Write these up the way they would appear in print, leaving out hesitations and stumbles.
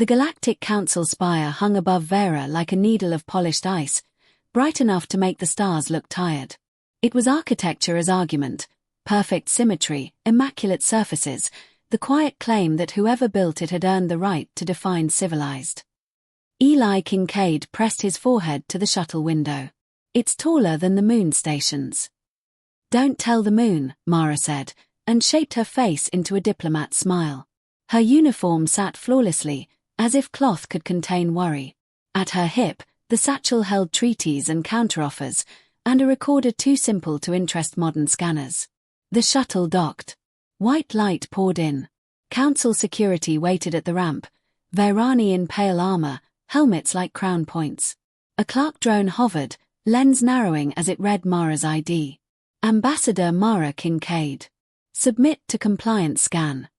The Galactic Council spire hung above Vera like a needle of polished ice, bright enough to make the stars look tired. It was architecture as argument, perfect symmetry, immaculate surfaces, the quiet claim that whoever built it had earned the right to define civilized. Eli Kincaid pressed his forehead to the shuttle window. It's taller than the moon stations. Don't tell the moon, Mara said, and shaped her face into a diplomat smile. Her uniform sat flawlessly, as if cloth could contain worry. At her hip, the satchel held treaties and counteroffers, and a recorder too simple to interest modern scanners. The shuttle docked. White light poured in. Council security waited at the ramp, Vairani in pale armor, helmets like crown points. A Clark drone hovered, lens narrowing as it read Mara's ID. Ambassador Mara Kincaid. Submit to compliance scan.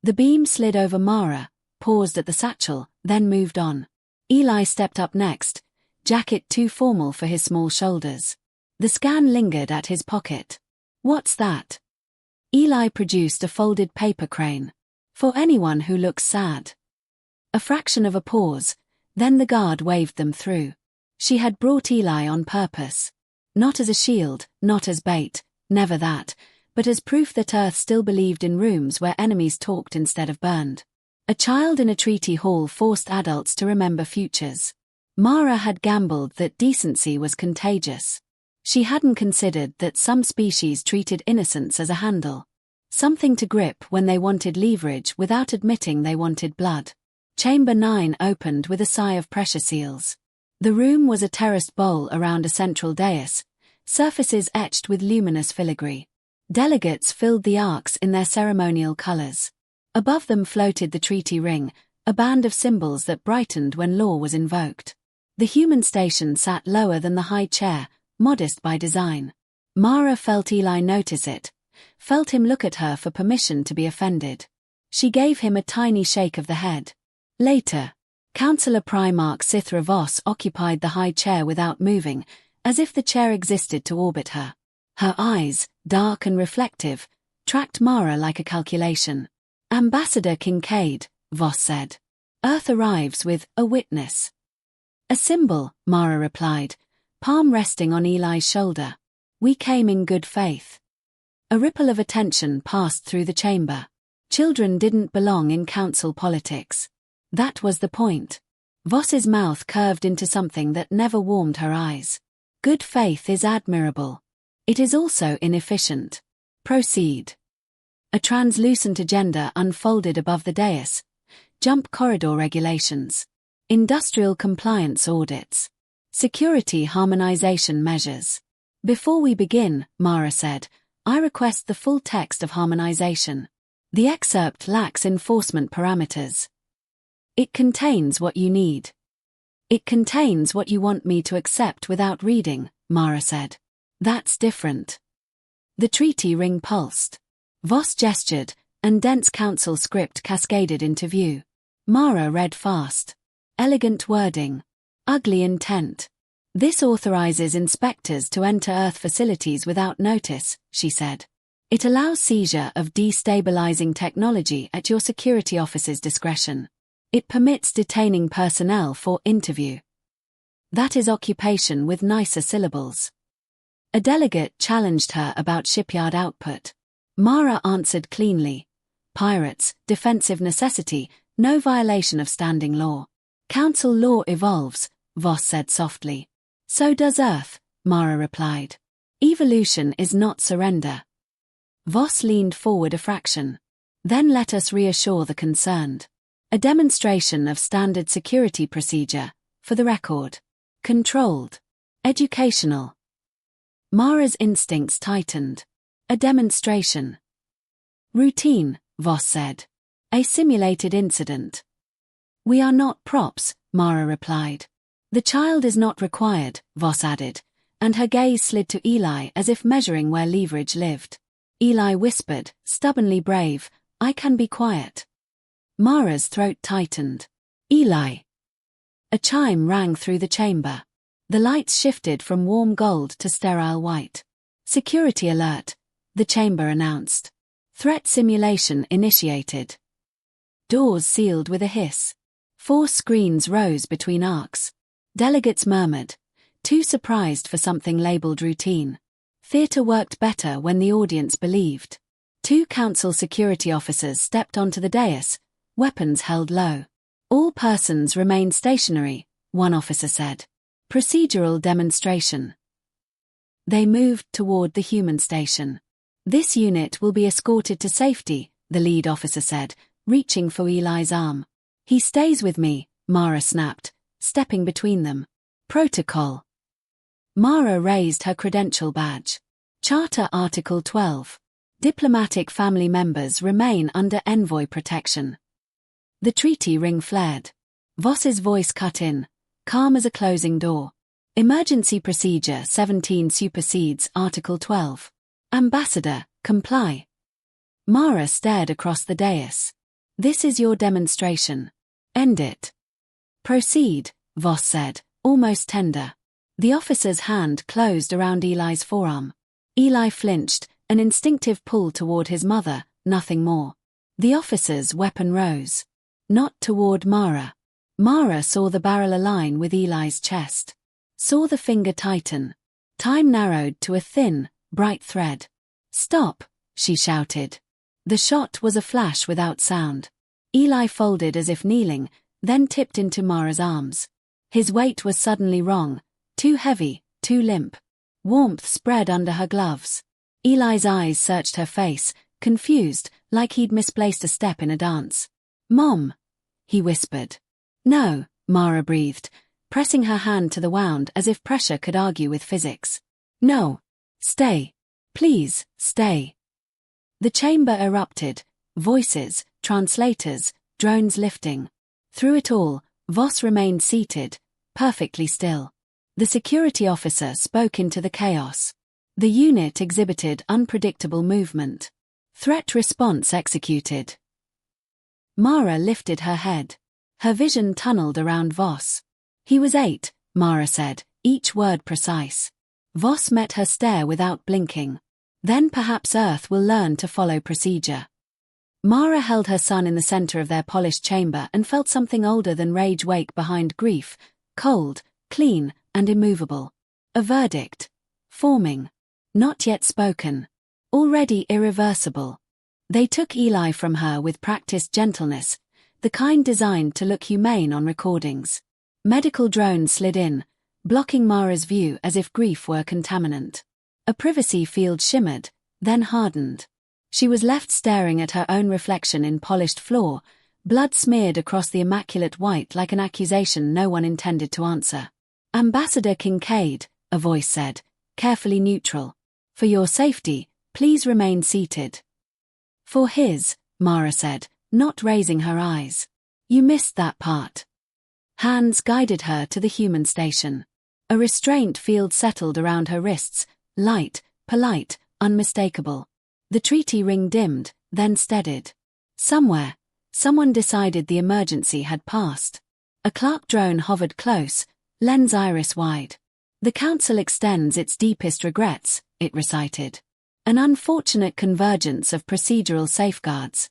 The beam slid over Mara, paused at the satchel, then moved on. Eli stepped up next, jacket too formal for his small shoulders. The scan lingered at his pocket. What's that? Eli produced a folded paper crane. For anyone who looks sad. A fraction of a pause, then the guard waved them through. She had brought Eli on purpose. Not as a shield, not as bait, never that, but as proof that Earth still believed in rooms where enemies talked instead of burned. A child in a treaty hall forced adults to remember futures. Mara had gambled that decency was contagious. She hadn't considered that some species treated innocence as a handle. Something to grip when they wanted leverage without admitting they wanted blood. Chamber 9 opened with a sigh of pressure seals. The room was a terraced bowl around a central dais, surfaces etched with luminous filigree. Delegates filled the arcs in their ceremonial colors. Above them floated the treaty ring, a band of symbols that brightened when law was invoked. The human station sat lower than the high chair, modest by design. Mara felt Eli notice it, felt him look at her for permission to be offended. She gave him a tiny shake of the head. Later, Councillor Primarch Sithra Voss occupied the high chair without moving, as if the chair existed to orbit her. Her eyes, dark and reflective, tracked Mara like a calculation. Ambassador Kincaid, Voss said. Earth arrives with a witness. A symbol, Mara replied, palm resting on Eli's shoulder. We came in good faith. A ripple of attention passed through the chamber. Children didn't belong in council politics. That was the point. Voss's mouth curved into something that never warmed her eyes. Good faith is admirable. It is also inefficient. Proceed. A translucent agenda unfolded above the dais. Jump corridor regulations. Industrial compliance audits. Security harmonization measures. Before we begin, Mara said, I request the full text of harmonization. The excerpt lacks enforcement parameters. It contains what you need. It contains what you want me to accept without reading, Mara said. That's different. The treaty ring pulsed. Voss gestured, and dense council script cascaded into view. Mara read fast. Elegant wording. Ugly intent. This authorizes inspectors to enter Earth facilities without notice, she said. It allows seizure of destabilizing technology at your security officer's discretion. It permits detaining personnel for interview. That is occupation with nicer syllables. A delegate challenged her about shipyard output. Mara answered cleanly. Pirates, defensive necessity, no violation of standing law. Council law evolves, Voss said softly. So does Earth, Mara replied. Evolution is not surrender. Voss leaned forward a fraction. Then let us reassure the concerned. A demonstration of standard security procedure, for the record. Controlled. Educational. Mara's instincts tightened. A demonstration. Routine, Voss said. A simulated incident. We are not props, Mara replied. The child is not required, Voss added, and her gaze slid to Eli as if measuring where leverage lived. Eli whispered, stubbornly brave, I can be quiet. Mara's throat tightened. Eli. A chime rang through the chamber. The lights shifted from warm gold to sterile white. Security alert, the chamber announced. Threat simulation initiated. Doors sealed with a hiss. 4 screens rose between arcs. Delegates murmured, too surprised for something labeled routine. Theatre worked better when the audience believed. 2 council security officers stepped onto the dais, weapons held low. All persons remain stationary, one officer said. Procedural demonstration. They moved toward the human station. This unit will be escorted to safety, the lead officer said, reaching for Eli's arm. He stays with me, Mara snapped, stepping between them. Protocol. Mara raised her credential badge. Charter Article 12. Diplomatic family members remain under envoy protection. The treaty ring flared. Voss's voice cut in, calm as a closing door. Emergency Procedure 17 supersedes Article 12. Ambassador, comply. Mara stared across the dais. This is your demonstration. End it. Proceed, Voss said, almost tender. The officer's hand closed around Eli's forearm. Eli flinched, an instinctive pull toward his mother, nothing more. The officer's weapon rose. Not toward Mara. Mara saw the barrel align with Eli's chest. Saw the finger tighten. Time narrowed to a thin, bright thread. Stop, she shouted. The shot was a flash without sound. Eli folded as if kneeling, then tipped into Mara's arms. His weight was suddenly wrong, too heavy, too limp. Warmth spread under her gloves. Eli's eyes searched her face, confused, like he'd misplaced a step in a dance. Mom, he whispered. No, Mara breathed, pressing her hand to the wound as if pressure could argue with physics. No. Stay. Please, stay. The chamber erupted, voices, translators, drones lifting. Through it all, Voss remained seated, perfectly still. The security officer spoke into the chaos. The unit exhibited unpredictable movement. Threat response executed. Mara lifted her head. Her vision tunneled around Voss. He was 8, Mara said, each word precise. Voss met her stare without blinking. Then perhaps Earth will learn to follow procedure. Mara held her son in the center of their polished chamber and felt something older than rage wake behind grief, cold, clean, and immovable. A verdict. Forming. Not yet spoken. Already irreversible. They took Eli from her with practiced gentleness, the kind designed to look humane on recordings. Medical drones slid in, blocking Mara's view as if grief were contaminant. A privacy field shimmered, then hardened. She was left staring at her own reflection in polished floor, blood smeared across the immaculate white like an accusation no one intended to answer. Ambassador Kincaid, a voice said, carefully neutral. For your safety, please remain seated. For his, Mara said, not raising her eyes. You missed that part. Hands guided her to the human station. A restraint field settled around her wrists, light, polite, unmistakable. The treaty ring dimmed, then steadied. Somewhere, someone decided the emergency had passed. A Clark drone hovered close, lens iris wide. The Council extends its deepest regrets, it recited. An unfortunate convergence of procedural safeguards.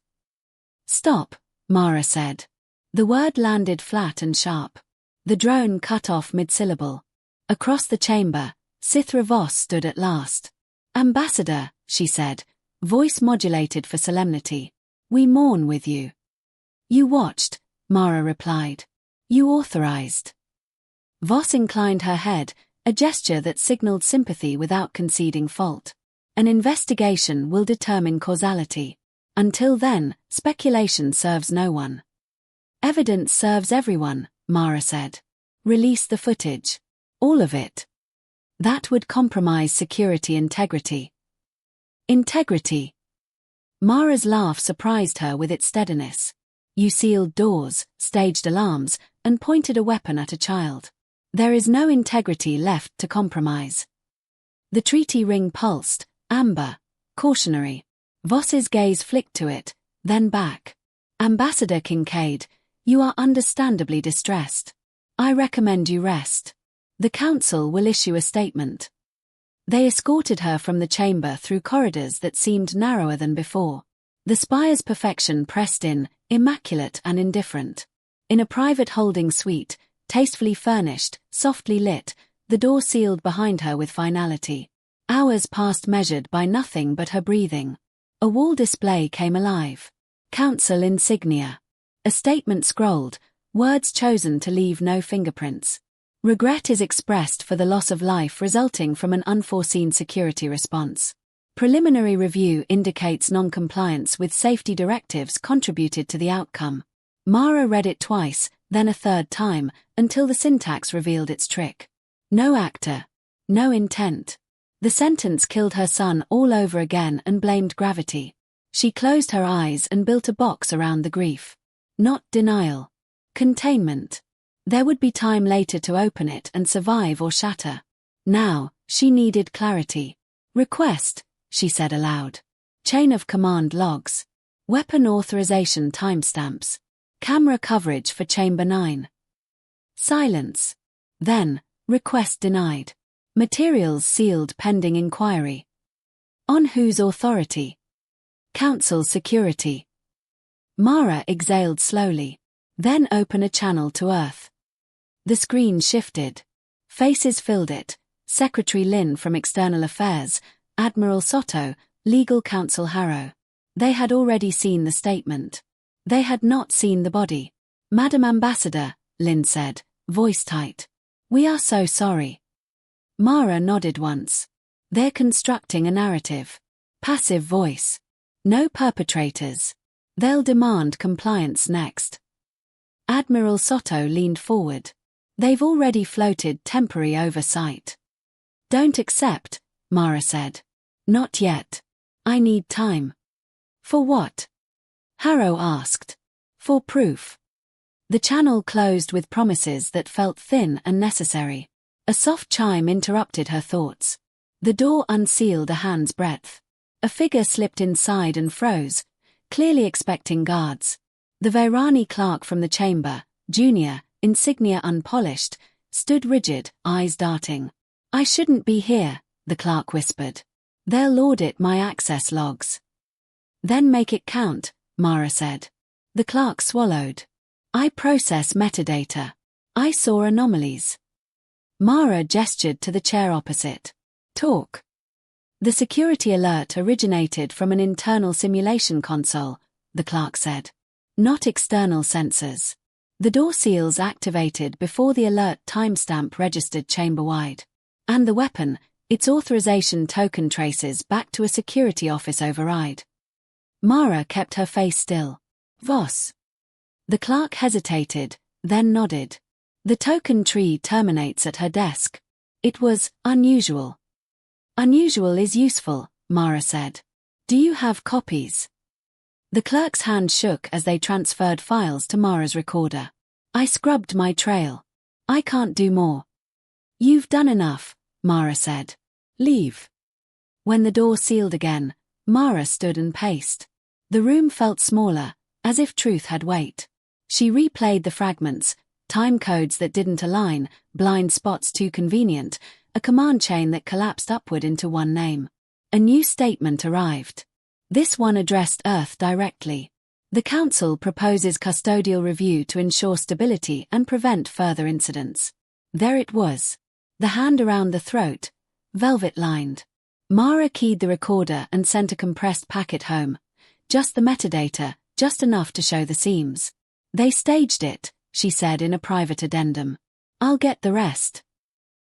Stop, Mara said. The word landed flat and sharp. The drone cut off mid-syllable. Across the chamber, Sithra Voss stood at last. Ambassador, she said, voice modulated for solemnity. We mourn with you. You watched, Mara replied. You authorized. Voss inclined her head, a gesture that signaled sympathy without conceding fault. An investigation will determine causality. Until then, speculation serves no one. Evidence serves everyone, Mara said. Release the footage. All of it. That would compromise security integrity. Integrity. Mara's laugh surprised her with its steadiness. You sealed doors, staged alarms, and pointed a weapon at a child. There is no integrity left to compromise. The treaty ring pulsed, amber, cautionary. Voss's gaze flicked to it, then back. Ambassador Kincaid, you are understandably distressed. I recommend you rest. The Council will issue a statement. They escorted her from the chamber through corridors that seemed narrower than before. The spire's perfection pressed in, immaculate and indifferent. In a private holding suite, tastefully furnished, softly lit, the door sealed behind her with finality. Hours passed measured by nothing but her breathing. A wall display came alive. Council insignia. A statement scrolled, words chosen to leave no fingerprints. Regret is expressed for the loss of life resulting from an unforeseen security response. Preliminary review indicates non-compliance with safety directives contributed to the outcome. Mara read it twice, then a third time, until the syntax revealed its trick. No actor. No intent. The sentence killed her son all over again and blamed gravity. She closed her eyes and built a box around the grief. Not denial. Containment. There would be time later to open it and survive or shatter. Now, she needed clarity. Request, she said aloud. Chain of command logs. Weapon authorization timestamps. Camera coverage for Chamber 9. Silence. Then, request denied. Materials sealed pending inquiry. On whose authority? Council security. Mara exhaled slowly. Then open a channel to Earth. The screen shifted. Faces filled it. Secretary Lin from External Affairs, Admiral Soto, Legal Counsel Harrow. They had already seen the statement. They had not seen the body. Madam Ambassador, Lin said, voice tight. We are so sorry. Mara nodded once. They're constructing a narrative. Passive voice. No perpetrators. They'll demand compliance next. Admiral Soto leaned forward. They've already floated temporary oversight. Don't accept, Mara said. Not yet. I need time. For what? Harrow asked. For proof. The channel closed with promises that felt thin and necessary. A soft chime interrupted her thoughts. The door unsealed a hand's breadth. A figure slipped inside and froze, clearly expecting guards. The Vairani clerk from the chamber, junior, insignia unpolished, stood rigid, eyes darting. I shouldn't be here, the clerk whispered. They'll audit my access logs. Then make it count, Mara said. The clerk swallowed. I process metadata. I saw anomalies. Mara gestured to the chair opposite. Talk. The security alert originated from an internal simulation console, the clerk said. Not external sensors. The door seals activated before the alert timestamp registered chamber-wide. And the weapon, its authorization token traces back to a security office override. Mara kept her face still. Voss. The clerk hesitated, then nodded. The token tree terminates at her desk. It was unusual. Unusual is useful, Mara said. Do you have copies? The clerk's hand shook as they transferred files to Mara's recorder. I scrubbed my trail. I can't do more. You've done enough, Mara said. Leave. When the door sealed again, Mara stood and paced. The room felt smaller, as if truth had weight. She replayed the fragments, time codes that didn't align, blind spots too convenient, a command chain that collapsed upward into one name. A new statement arrived. This one addressed Earth directly. The Council proposes custodial review to ensure stability and prevent further incidents. There it was. The hand around the throat, velvet-lined. Mara keyed the recorder and sent a compressed packet home. Just the metadata, just enough to show the seams. They staged it, she said in a private addendum. I'll get the rest.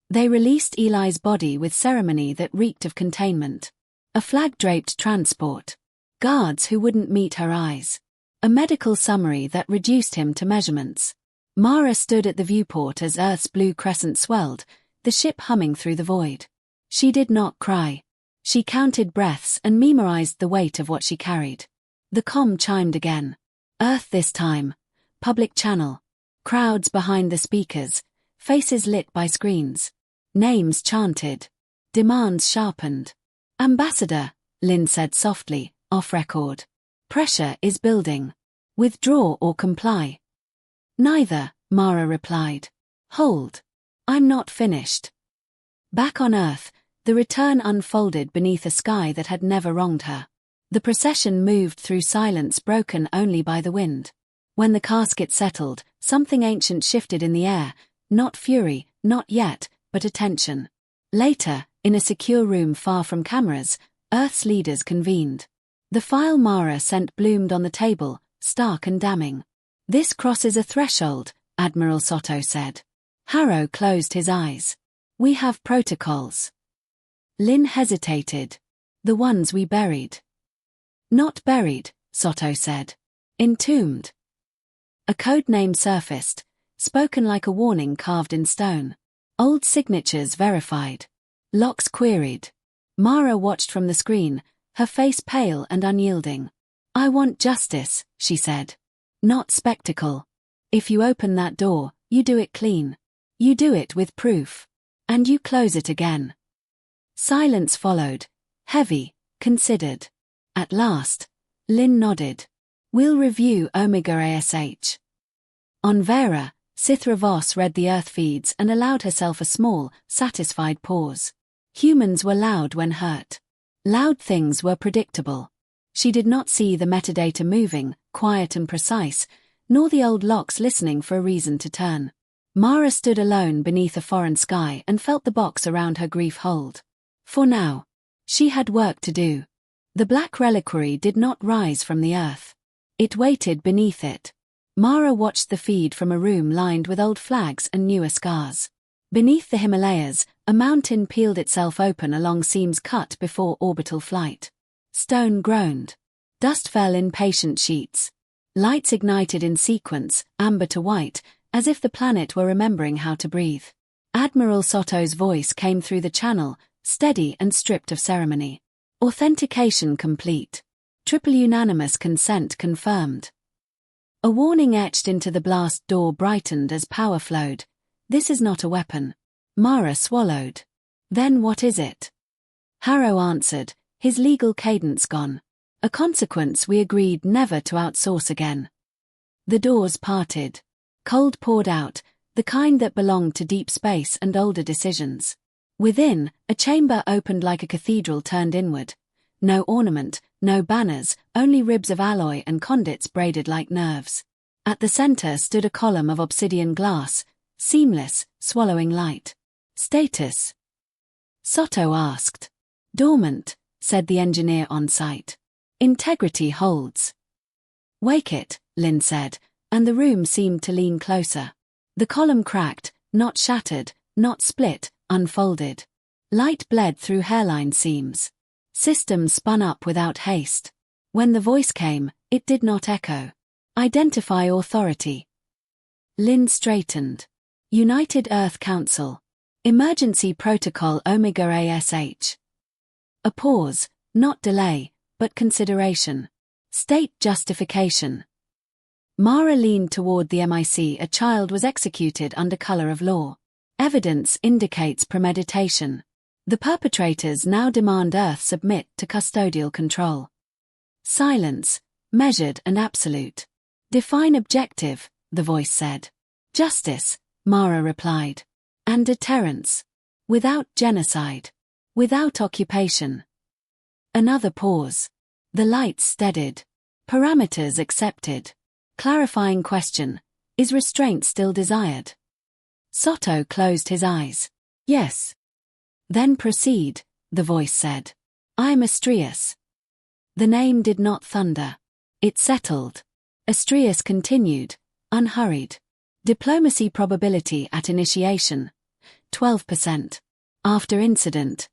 They released Eli's body with ceremony that reeked of containment. A flag-draped transport. Guards who wouldn't meet her eyes. A medical summary that reduced him to measurements. Mara stood at the viewport as Earth's blue crescent swelled, the ship humming through the void. She did not cry. She counted breaths and memorized the weight of what she carried. The comm chimed again. Earth this time. Public channel. Crowds behind the speakers. Faces lit by screens. Names chanted. Demands sharpened. Ambassador, Lin said softly, off record. Pressure is building. Withdraw or comply. Neither, Mara replied. Hold. I'm not finished. Back on Earth, the return unfolded beneath a sky that had never wronged her. The procession moved through silence broken only by the wind. When the casket settled, something ancient shifted in the air, not fury, not yet, but attention. Later, in a secure room far from cameras, Earth's leaders convened. The file Mara sent bloomed on the table, stark and damning. "This crosses a threshold," Admiral Soto said. Harrow closed his eyes. "We have protocols." Lin hesitated. "The ones we buried." "Not buried," Soto said. "Entombed." A code name surfaced, spoken like a warning carved in stone. Old signatures verified. Locks queried. Mara watched from the screen, her face pale and unyielding. "I want justice," she said. "Not spectacle. If you open that door, you do it clean. You do it with proof. And you close it again." Silence followed, heavy, considered. At last, Lin nodded. "We'll review Omega ASH." On Vera, Sithra Voss read the Earth feeds and allowed herself a small, satisfied pause. Humans were loud when hurt. Loud things were predictable. She did not see the metadata moving, quiet and precise, nor the old locks listening for a reason to turn. Mara stood alone beneath a foreign sky and felt the box around her grief hold. For now, she had work to do. The black reliquary did not rise from the earth. It waited beneath it. Mara watched the feed from a room lined with old flags and newer scars. Beneath the Himalayas, a mountain peeled itself open along seams cut before orbital flight. Stone groaned. Dust fell in patient sheets. Lights ignited in sequence, amber to white, as if the planet were remembering how to breathe. Admiral Soto's voice came through the channel, steady and stripped of ceremony. "Authentication complete. Triple unanimous consent confirmed." A warning etched into the blast door brightened as power flowed. "This is not a weapon." Mara swallowed. "Then what is it?" Harrow answered, his legal cadence gone. "A consequence we agreed never to outsource again." The doors parted. Cold poured out, the kind that belonged to deep space and older decisions. Within, a chamber opened like a cathedral turned inward. No ornament, no banners, only ribs of alloy and conduits braided like nerves. At the center stood a column of obsidian glass, seamless, swallowing light. "Status?" Soto asked. "Dormant," said the engineer on site. "Integrity holds." "Wake it," Lin said, and the room seemed to lean closer. The column cracked, not shattered, not split, unfolded. Light bled through hairline seams. Systems spun up without haste. When the voice came, it did not echo. "Identify authority." Lin straightened. "United Earth Council. Emergency Protocol Omega ASH." A pause, not delay, but consideration. State justification. Mara leaned toward the MIC. "A child was executed under color of law. Evidence indicates premeditation. The perpetrators now demand Earth submit to custodial control." Silence, measured and absolute. "Define objective," the voice said. "Justice," Mara replied. "And deterrence. Without genocide. Without occupation." Another pause. The lights steadied. Parameters accepted. Clarifying question. Is restraint still desired? Soto closed his eyes. "Yes." "Then proceed," the voice said. "I'm Astrius." The name did not thunder. It settled. Astrius continued, unhurried. Diplomacy probability at initiation, 12%. After incident,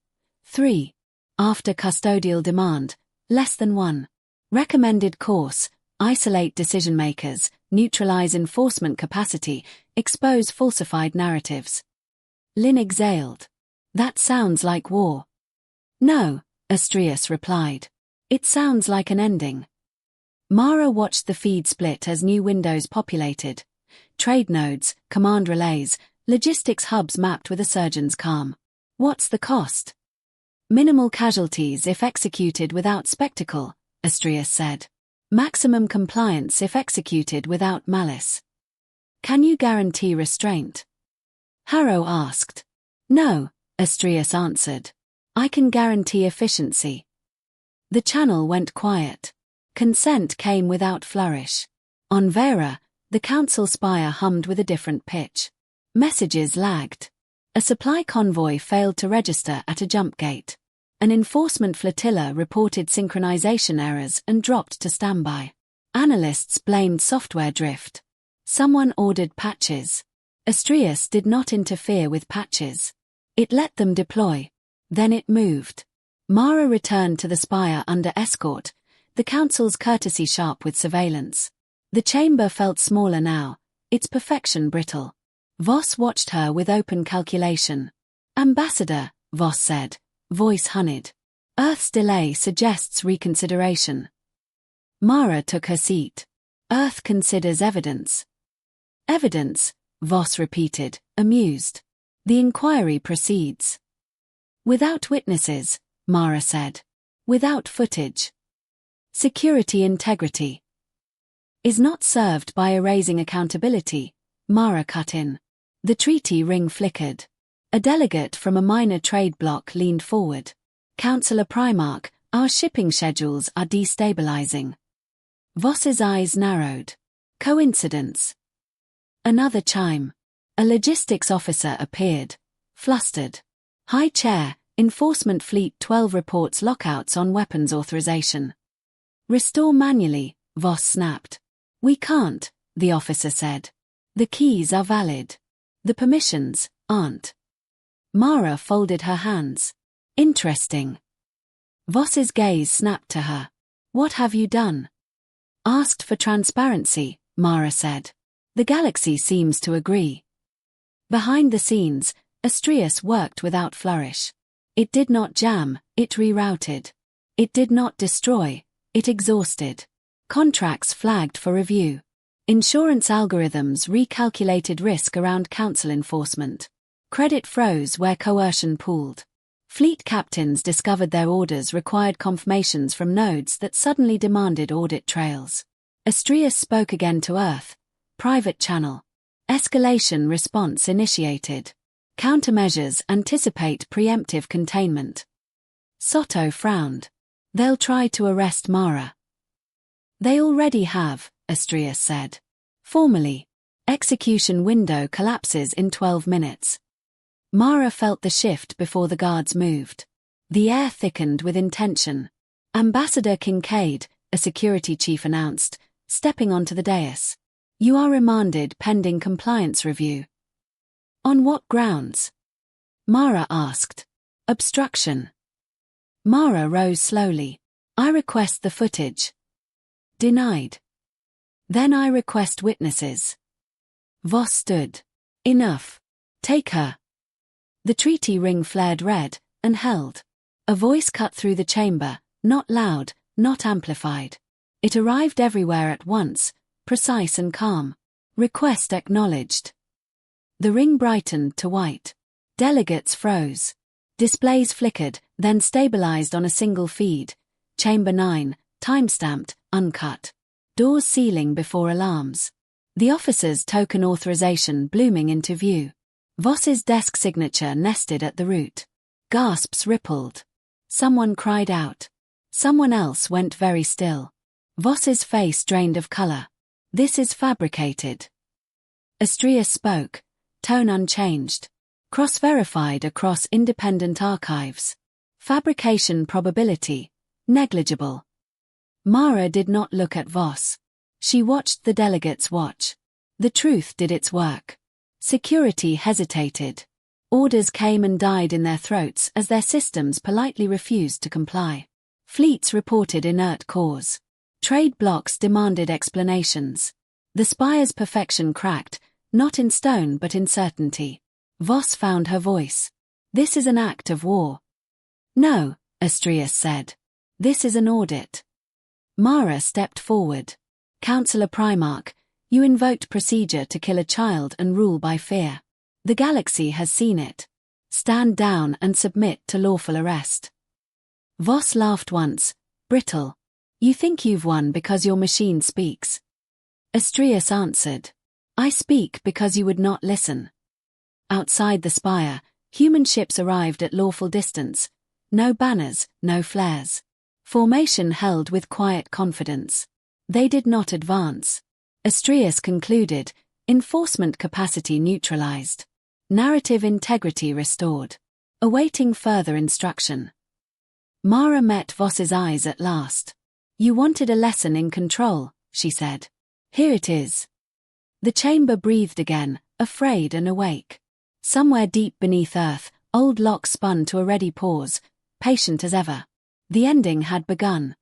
3. After custodial demand, less than 1. Recommended course, isolate decision-makers, neutralize enforcement capacity, expose falsified narratives. Lin exhaled. "That sounds like war." "No," Astrius replied. "It sounds like an ending." Mara watched the feed split as new windows populated. Trade nodes, command relays, logistics hubs mapped with a surgeon's calm. "What's the cost?" "Minimal casualties if executed without spectacle," Astrius said. "Maximum compliance if executed without malice." "Can you guarantee restraint?" Harrow asked. "No," Astrius answered. "I can guarantee efficiency." The channel went quiet. Consent came without flourish. On Vera, the council spire hummed with a different pitch. Messages lagged. A supply convoy failed to register at a jump gate. An enforcement flotilla reported synchronization errors and dropped to standby. Analysts blamed software drift. Someone ordered patches. Astrius did not interfere with patches. It let them deploy. Then it moved. Mara returned to the spire under escort, the council's courtesy sharp with surveillance. The chamber felt smaller now, its perfection brittle. Voss watched her with open calculation. "Ambassador," Voss said, voice honeyed. "Earth's delay suggests reconsideration." Mara took her seat. "Earth considers evidence." "Evidence," Voss repeated, amused. "The inquiry proceeds." "Without witnesses," Mara said. "Without footage. Security integrity is not served by erasing accountability," Mara cut in. The treaty ring flickered. A delegate from a minor trade bloc leaned forward. "Councillor Primarch, our shipping schedules are destabilizing." Voss's eyes narrowed. Coincidence? Another chime. A logistics officer appeared, flustered. "High Chair, Enforcement Fleet 12 reports lockouts on weapons authorization." "Restore manually," Voss snapped. "We can't," the officer said. "The keys are valid. The permissions aren't." Mara folded her hands. "Interesting." Voss's gaze snapped to her. "What have you done?" "Asked for transparency," Mara said. "The galaxy seems to agree." Behind the scenes, Astrius worked without flourish. It did not jam, it rerouted. It did not destroy, it exhausted. Contracts flagged for review. Insurance algorithms recalculated risk around council enforcement. Credit froze where coercion pooled. Fleet captains discovered their orders required confirmations from nodes that suddenly demanded audit trails. Astrius spoke again to Earth. Private channel. Escalation response initiated. Countermeasures anticipate preemptive containment. Soto frowned. "They'll try to arrest Mara." "They already have," Astrius said. "Formally. Execution window collapses in 12 minutes. Mara felt the shift before the guards moved. The air thickened with intention. "Ambassador Kincaid," a security chief announced, stepping onto the dais. "You are remanded pending compliance review." "On what grounds?" Mara asked. "Obstruction." Mara rose slowly. "I request the footage." Denied. "Then I request witnesses." Voss stood. "Enough. Take her." The treaty ring flared red, and held. A voice cut through the chamber, not loud, not amplified. It arrived everywhere at once, precise and calm. "Request acknowledged." The ring brightened to white. Delegates froze. Displays flickered, then stabilized on a single feed. Chamber 9, timestamped, uncut. Doors sealing before alarms. The officer's token authorization blooming into view. Voss's desk signature nested at the root. Gasps rippled. Someone cried out. Someone else went very still. Voss's face drained of color. "This is fabricated." Astrius spoke, tone unchanged. Cross-verified across independent archives. Fabrication probability, negligible. Mara did not look at Voss. She watched the delegates watch. The truth did its work. Security hesitated. Orders came and died in their throats as their systems politely refused to comply. Fleets reported inert cores. Trade blocs demanded explanations. The spire's perfection cracked, not in stone but in certainty. Voss found her voice. "This is an act of war." "No," Astrius said. "This is an audit." Mara stepped forward. "Councillor Primarch, you invoked procedure to kill a child and rule by fear. The galaxy has seen it. Stand down and submit to lawful arrest." Voss laughed once, brittle. "You think you've won because your machine speaks." Astrius answered. "I speak because you would not listen." Outside the spire, human ships arrived at lawful distance. No banners, no flares. Formation held with quiet confidence. They did not advance. Astrius concluded, enforcement capacity neutralized. Narrative integrity restored. Awaiting further instruction. Mara met Voss's eyes at last. You wanted a lesson in control, she said. Here it is. The chamber breathed again, afraid and awake. Somewhere deep beneath Earth, old Locke spun to a ready pause, patient as ever. The ending had begun.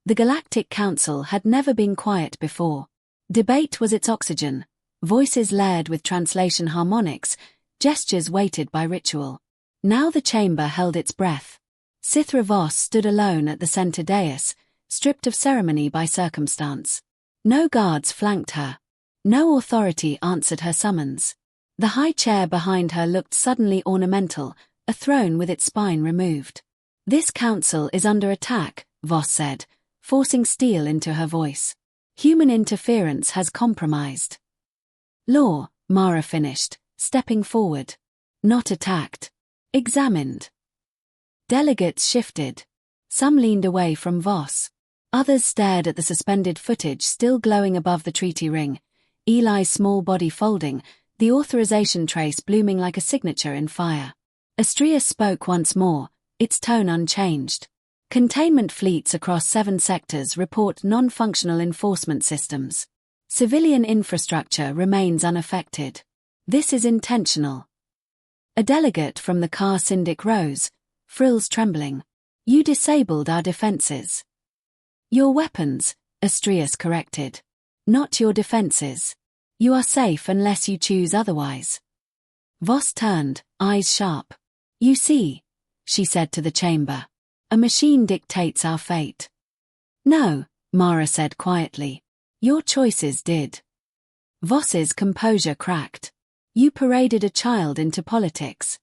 The Galactic Council had never been quiet before. Debate was its oxygen, voices layered with translation harmonics, gestures weighted by ritual. Now the chamber held its breath. Sithra Voss stood alone at the center dais, stripped of ceremony by circumstance. No guards flanked her. No authority answered her summons. The high chair behind her looked suddenly ornamental, a throne with its spine removed. This council is under attack, Voss said, forcing steel into her voice. Human interference has compromised. Law, Mara finished, stepping forward. Not attacked. Examined. Delegates shifted. Some leaned away from Voss. Others stared at the suspended footage still glowing above the treaty ring, Eli's small body folding, the authorization trace blooming like a signature in fire. Astrius spoke once more, its tone unchanged. Containment fleets across 7 sectors report non-functional enforcement systems. Civilian infrastructure remains unaffected. This is intentional. A delegate from the Car Syndic rose, frills trembling. You disabled our defenses. Your weapons, Astrius corrected. Not your defenses. You are safe unless you choose otherwise. Voss turned, eyes sharp. You see, she said to the chamber. A machine dictates our fate. No, Mara said quietly. Your choices did. Voss's composure cracked. You paraded a child into politics.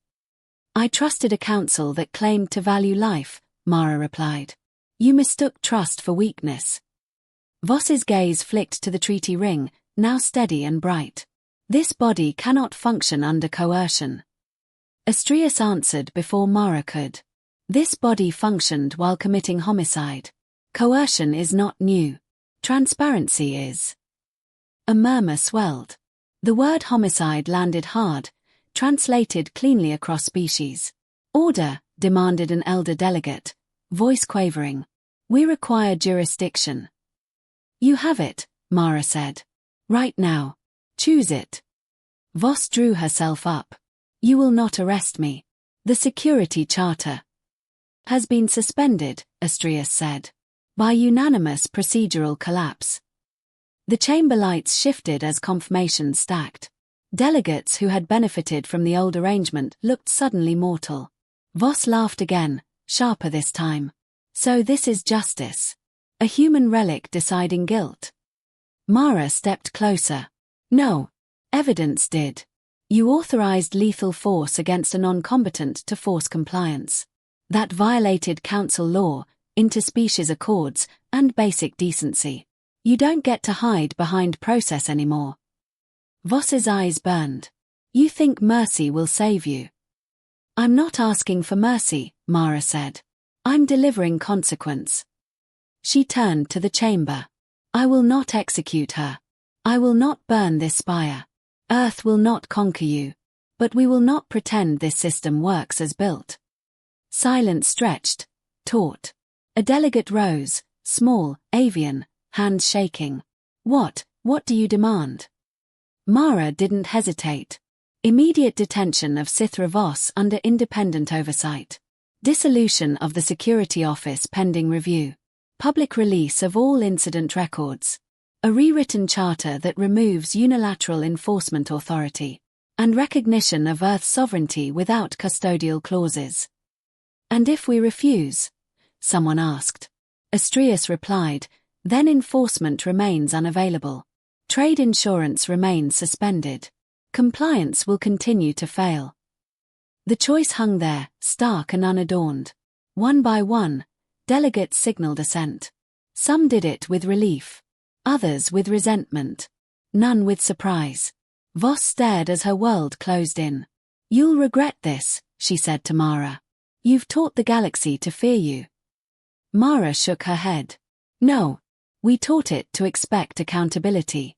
I trusted a council that claimed to value life, Mara replied. You mistook trust for weakness. Voss's gaze flicked to the treaty ring, now steady and bright. This body cannot function under coercion. Astrius answered before Mara could. This body functioned while committing homicide. Coercion is not new. Transparency is. A murmur swelled. The word homicide landed hard, translated cleanly across species. Order, demanded an elder delegate, voice quavering. We require jurisdiction. You have it, Mara said. Right now. Choose it. Voss drew herself up. You will not arrest me. The security charter has been suspended, Astrius said. By unanimous procedural collapse. The chamber lights shifted as confirmations stacked. Delegates who had benefited from the old arrangement looked suddenly mortal. Voss laughed again, sharper this time. So this is justice. A human relic deciding guilt. Mara stepped closer. No. Evidence did. You authorized lethal force against a non-combatant to force compliance. That violated council law, interspecies accords, and basic decency. You don't get to hide behind process anymore. Voss's eyes burned. You think mercy will save you. I'm not asking for mercy, Mara said. I'm delivering consequence. She turned to the chamber. I will not execute her. I will not burn this spire. Earth will not conquer you. But we will not pretend this system works as built. Silence stretched, taut. A delegate rose, small, avian, hands shaking. What do you demand? Mara didn't hesitate. Immediate detention of Sithra Voss under independent oversight. Dissolution of the security office pending review. Public release of all incident records. A rewritten charter that removes unilateral enforcement authority. And recognition of Earth's sovereignty without custodial clauses. And if we refuse? Someone asked. Astrius replied, then enforcement remains unavailable. Trade insurance remains suspended. Compliance will continue to fail. The choice hung there, stark and unadorned. One by one, delegates signaled assent. Some did it with relief. Others with resentment. None with surprise. Voss stared as her world closed in. You'll regret this, she said to Mara. You've taught the galaxy to fear you. Mara shook her head. No. We taught it to expect accountability.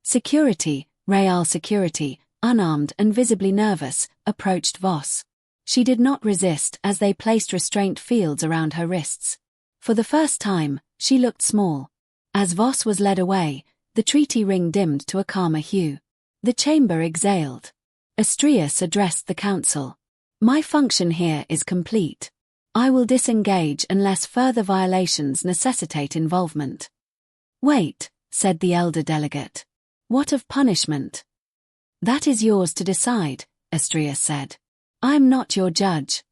Security, Real security, unarmed and visibly nervous, approached Voss. She did not resist as they placed restraint fields around her wrists. For the first time, she looked small. As Voss was led away, the treaty ring dimmed to a calmer hue. The chamber exhaled. Astrius addressed the council. My function here is complete. I will disengage unless further violations necessitate involvement. Wait, said the elder delegate. What of punishment? That is yours to decide, Astrius said. I am not your judge.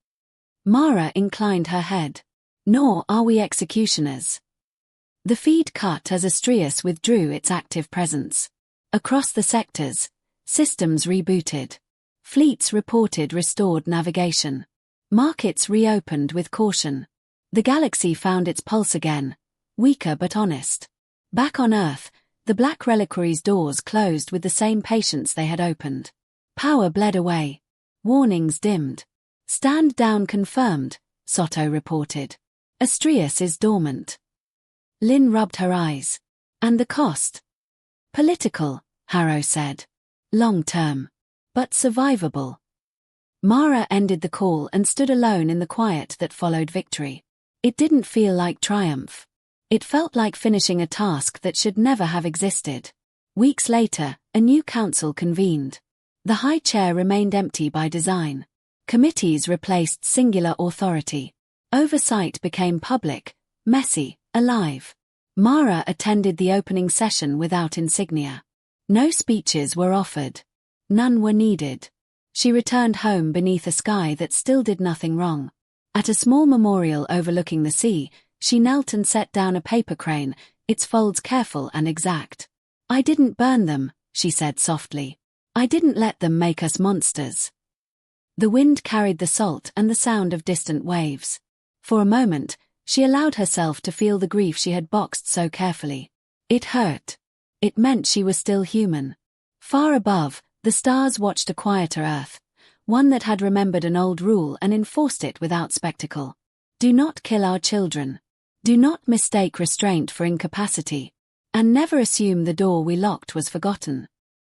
Mara inclined her head. Nor are we executioners. The feed cut as Astrius withdrew its active presence. Across the sectors, systems rebooted. Fleets reported restored navigation. Markets reopened with caution. The galaxy found its pulse again, weaker but honest. Back on Earth, the Black Reliquary's doors closed with the same patience they had opened. Power bled away. Warnings dimmed. Stand down confirmed, Soto reported. Astrius is dormant. Lynn rubbed her eyes. And the cost? Political, Harrow said. Long-term. But survivable. Mara ended the call and stood alone in the quiet that followed victory. It didn't feel like triumph. It felt like finishing a task that should never have existed. Weeks later, a new council convened. The high chair remained empty by design. Committees replaced singular authority. Oversight became public, messy, alive. Mara attended the opening session without insignia. No speeches were offered. None were needed. She returned home beneath a sky that still did nothing wrong. At a small memorial overlooking the sea, she knelt and set down a paper crane, its folds careful and exact. I didn't burn them, she said softly. I didn't let them make us monsters. The wind carried the salt and the sound of distant waves. For a moment, she allowed herself to feel the grief she had boxed so carefully. It hurt. It meant she was still human. Far above, the stars watched a quieter Earth, one that had remembered an old rule and enforced it without spectacle. Do not kill our children. Do not mistake restraint for incapacity. And never assume the door we locked was forgotten.